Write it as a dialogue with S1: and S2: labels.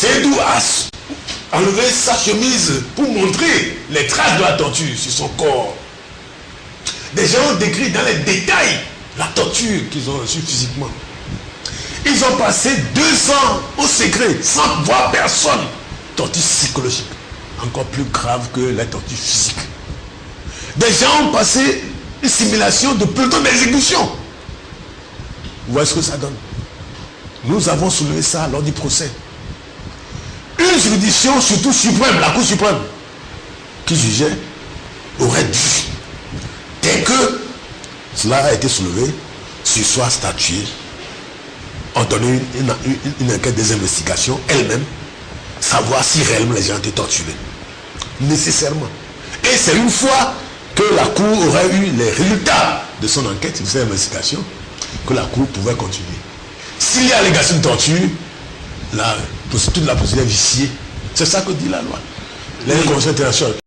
S1: Seydou a enlevé sa chemise pour montrer les traces de la torture sur son corps. Des gens ont décrit dans les détails la torture qu'ils ont reçue physiquement. Ils ont passé 2 ans au secret, sans voir personne. Torture psychologique, encore plus grave que la torture physique. Des gens ont passé une simulation de peloton d'exécution. Vous voyez ce que ça donne? Nous avons soulevé ça lors du procès. Une juridiction, surtout suprême, la Cour suprême, qui jugeait, aurait dû, dès que cela a été soulevé, sur soit statué, ordonner une enquête des investigations, elle-même, savoir si réellement les gens étaient torturés. Nécessairement. Et c'est une fois que la Cour aurait eu les résultats de son enquête, de cette investigation, que la Cour pouvait continuer. S'il y a allégation de torture, toute la procédure est viciée. C'est ça que dit la loi. Les conventions internationales.